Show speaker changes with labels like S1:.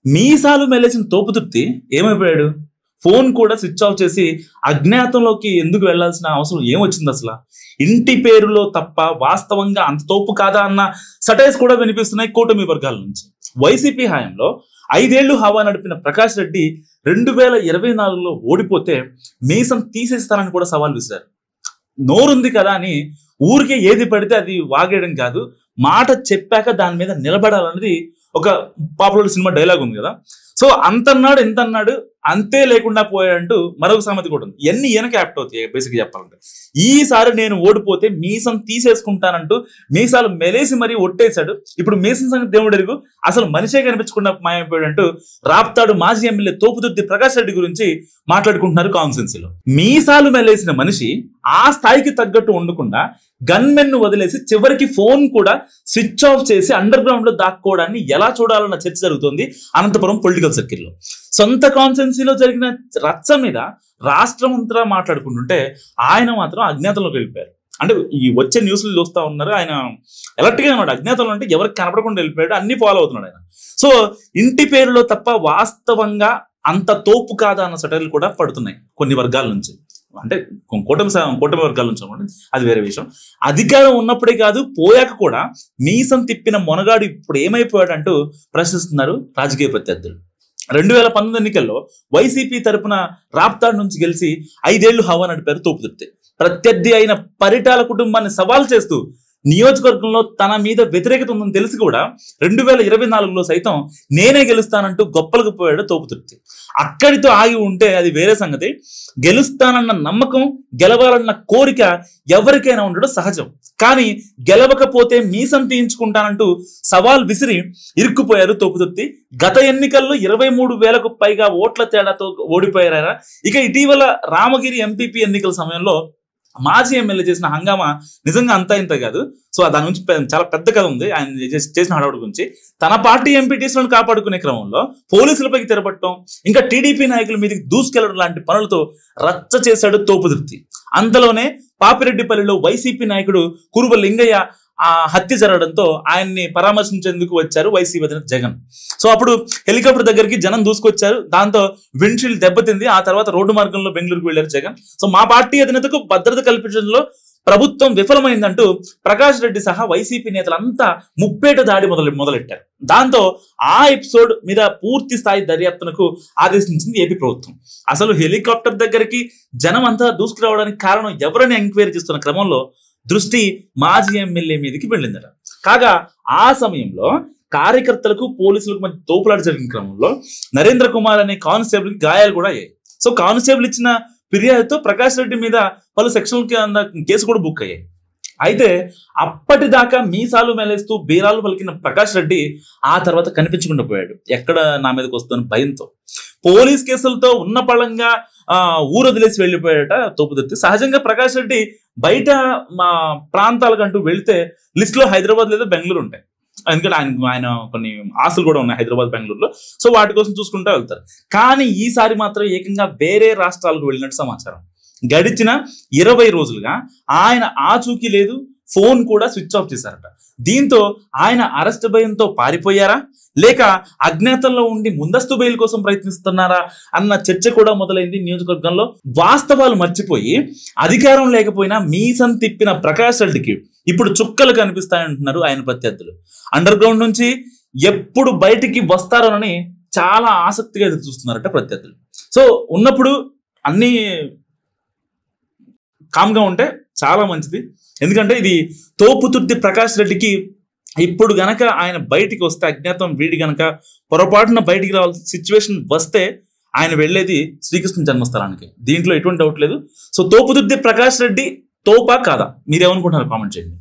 S1: మీసాలు మెలేసిన తోపుతుర్తి ఏమైపోయాడు? ఫోన్ కూడా స్విచ్ ఆఫ్ చేసి అజ్ఞాతంలోకి ఎందుకు వెళ్లాల్సిన అవసరం ఏమొచ్చింది అసలు? ఇంటి పేరులో తప్ప వాస్తవంగా అంత తోపు కాదా అన్న సటైర్స్ కూడా వినిపిస్తున్నాయి కూటమి వర్గాల నుంచి. వైసీపీ హయాంలో 5 ఏళ్లు హవా నడిపిన ప్రకాష్ రెడ్డి 2024లో ఓడిపోతే మీసం తీసేస్తానని కూడా సవాల్ విసిరారు. నోరుంది కదా అని ఊరికే ఏది పడితే అది వాగేయడం కాదు, మాట చెప్పాక దాని మీద నిలబడాలన్నది ఒక పాపులర్ సినిమా డైలాగ్ ఉంది కదా. సో అంతన్నాడు ఇంతన్నాడు అంతే లేకుండా పోయాడంటూ మరొక సామెత కూడా ఉంది. ఇవన్నీ ఈయనకి యాప్ట్ అవుతాయి బేసిక్గా చెప్పాలంటే. ఈసారి నేను ఓడిపోతే మీసం తీసేసుకుంటానంటూ మీసాలు మెలేసి మరీ ఒట్టేశాడు. ఇప్పుడు మీసం సంగతి దేవుడు ఎరుగు, అసలు మనిషే కనిపించకుండా మాయమైపోయాడంటూ రాప్తాడు మాజీ ఎమ్మెల్యే తోపుతుర్తి ప్రకాష్ రెడ్డి గురించి మాట్లాడుకుంటున్నారు కాన్స్టిట్యున్సీలో. మీసాలు మెలేసిన మనిషి ఆ స్థాయికి తగ్గట్టు ఉండకుండా గన్మెన్ ను వదిలేసి చివరికి ఫోన్ కూడా స్విచ్ ఆఫ్ చేసి అండర్ గ్రౌండ్ లో దాక్కోవడాన్ని ఎలా చూడాలన్న చర్చ జరుగుతోంది అనంతపురం పొలిటికల్ సర్కిల్లో. సొంత కాన్స్టిట్యున్సీలో జరిగిన రచ్చ మీద రాష్ట్రం అంతా మాట్లాడుకుంటుంటే ఆయన మాత్రం అజ్ఞాతంలోకి వెళ్ళిపోయారు. అంటే ఈ వచ్చే న్యూస్లు చూస్తా ఉన్నారు, ఆయన ఎలర్ట్గా ఉన్నాడు. అజ్ఞాతంలో అంటే ఎవరికి కనపడకుండా వెళ్ళిపోయాడు, అన్ని ఫాలో అవుతున్నాడు ఆయన. సో ఇంటి పేరులో తప్ప వాస్తవంగా అంత తోపు కాదా అన్న సటైర్లు కూడా పడుతున్నాయి కొన్ని వర్గాల నుంచి. అంటే కూటమి వర్గాల నుంచి అనుకోండి, అది వేరే విషయం. అధికారం ఉన్నప్పుడే కాదు పోయాక కూడా మీసం తిప్పిన మొనగాడు ఇప్పుడు ఏమైపోయాడు అంటూ ప్రశ్నిస్తున్నారు రాజకీయ ప్రత్యర్థులు. 2019 ఎన్నికల్లో వైసీపీ తరపున రాప్తాడ్ నుంచి గెలిచి 5 ఏళ్లు హవా నడిపారు తోపుతుర్తి. ప్రత్యర్థి అయిన పరిటాల కుటుంబాన్ని సవాల్ చేస్తూ నియోజకవర్గంలో తన మీద వ్యతిరేకత ఉందని తెలిసి కూడా 2024లో సైతం నేనే గెలుస్తానంటూ గొప్పలకు పోయాడు తోపుతుర్తి. అక్కడితో ఆగి ఉంటే అది వేరే సంగతి. గెలుస్తానన్న నమ్మకం, గెలవాలన్న కోరిక ఎవరికైనా ఉండడం సహజం. కానీ గెలవకపోతే మీసం తీయించుకుంటానంటూ సవాల్ విసిరి ఇరుక్కుపోయారు తోపుతుర్తి. గత ఎన్నికల్లో 23,000కు పైగా ఓట్ల తేడాతో ఓడిపోయారా. ఇక ఇటీవల రామగిరి ఎంపీపీ ఎన్నికల సమయంలో మాజీ ఎమ్మెల్యే చేసిన హంగామా నిజంగా అంతా ఇంత కాదు. సో దాని నుంచి చాలా పెద్ద కథ ఉంది ఆయన చేసిన హడావుడి గురించి. తన పార్టీ ఎంపీటీసీలను కాపాడుకునే క్రమంలో పోలీసులపైకి తిరగబట్టడం, ఇంకా టీడీపీ నాయకుల మీదకి దూసుకెళ్లడం లాంటి పనులతో రచ్చ చేశాడు తోపుతుర్తి. అంతలోనే పాపిరెడ్డిపల్లిలో వైసీపీ నాయకుడు కురుబ లింగయ్య హత్య జరగడంతో ఆయన్ని పరామర్శించేందుకు వచ్చారు వైసీపీ అధినేత జగన్. సో అప్పుడు హెలికాప్టర్ దగ్గరికి జనం దూసుకొచ్చారు, దాంతో విండ్షీల్డ్ దెబ్బతింది. ఆ తర్వాత రోడ్డు మార్గంలో బెంగళూరుకు వెళ్లారు జగన్. సో మా పార్టీ అధినేతకు భద్రత కల్పించడంలో ప్రభుత్వం విఫలమైందంటూ ప్రకాష్ రెడ్డి సహా వైసీపీ నేతలంతా ముప్పేట దాడి మొదలెట్టారు. దాంతో ఆ ఎపిసోడ్ మీద పూర్తి స్థాయి దర్యాప్తునకు ఆదేశించింది ఏపీ ప్రభుత్వం. అసలు హెలికాప్టర్ దగ్గరికి జనం అంతా దూసుకురావడానికి కారణం ఎవరని ఎంక్వైరీ చేస్తున్న క్రమంలో దృష్టి మాజీ ఎమ్మెల్యే మీదకి వెళ్ళిందట. కాగా ఆ సమయంలో కార్యకర్తలకు పోలీసులకు మధ్య తోపులాట జరిగిన క్రమంలో నరేంద్ర కుమార్ అనే కానిస్టేబుల్ కి గాయాలు కూడా అయ్యాయి. సో కానిస్టేబుల్ ఇచ్చిన ఫిర్యాదుతో ప్రకాష్ రెడ్డి మీద పలు సెక్షన్ల కేసు కూడా బుక్ అయ్యాయి. అయితే అప్పటిదాకా మీసాలు మెలేస్తూ బీరాలు పలికిన ప్రకాష్ రెడ్డి ఆ తర్వాత కనిపించకుండా పోయాడు. ఎక్కడ నా మీదకి వస్తున్న భయంతో పోలీస్ కేసులతో ఉన్న పళంగా ఊరు వదిలేసి వెళ్ళిపోయాడట తోపుతుర్తి. సహజంగా ప్రకాష్ రెడ్డి బయట మా ప్రాంతాలకంటూ వెళితే లిస్ట్ లో హైదరాబాద్ లేదా బెంగళూరు ఉంటాయి. ఎందుకంటే ఆయన కొన్ని ఆస్తులు కూడా ఉన్నాయి హైదరాబాద్ బెంగళూరులో. సో వాటి కోసం చూసుకుంటూ వెళ్తారు. కానీ ఈసారి మాత్రం ఏకంగా వేరే రాష్ట్రాలకు వెళ్ళినట్టు సమాచారం. గడిచిన 20 రోజులుగా ఆయన ఆచూకీ లేదు, ఫోన్ కూడా స్విచ్ ఆఫ్ చేశారట. దీంతో ఆయన అరెస్ట్ భయంతో పారిపోయారా లేక అజ్ఞాతంలో ఉండి ముందస్తు బెయిల్ కోసం ప్రయత్నిస్తున్నారా అన్న చర్చ కూడా మొదలైంది నియోజకవర్గంలో. వాస్తవాలు మర్చిపోయి అధికారం లేకపోయినా మీసం తిప్పిన ప్రకాష్ రెడ్డికి ఇప్పుడు చుక్కలు కనిపిస్తాయంటున్నారు ఆయన ప్రత్యర్థులు. అండర్ గ్రౌండ్ నుంచి ఎప్పుడు బయటికి వస్తారోనని చాలా ఆసక్తిగా ఎదురు చూస్తున్నారట ప్రత్యర్థులు. సో ఉన్నప్పుడు అన్ని కామ్గా ఉంటే చాలా మంచిది. ఎందుకంటే ఇది తోపుతుర్తి ప్రకాష్ రెడ్డికి ఇప్పుడు గనక ఆయన బయటికి వస్తే, అజ్ఞాతం వీడి గనక పొరపాటున బయటికి రావాల్సిన సిచ్యువేషన్ వస్తే ఆయన వెళ్ళేది శ్రీకృష్ణ జన్మస్థలానికి. దీంట్లో ఎటువంటి డౌట్ లేదు. సో తోపుతుర్తి ప్రకాష్ రెడ్డి తోపా కాదా మీరేమనుకుంటున్నారు కామెంట్ చేయండి.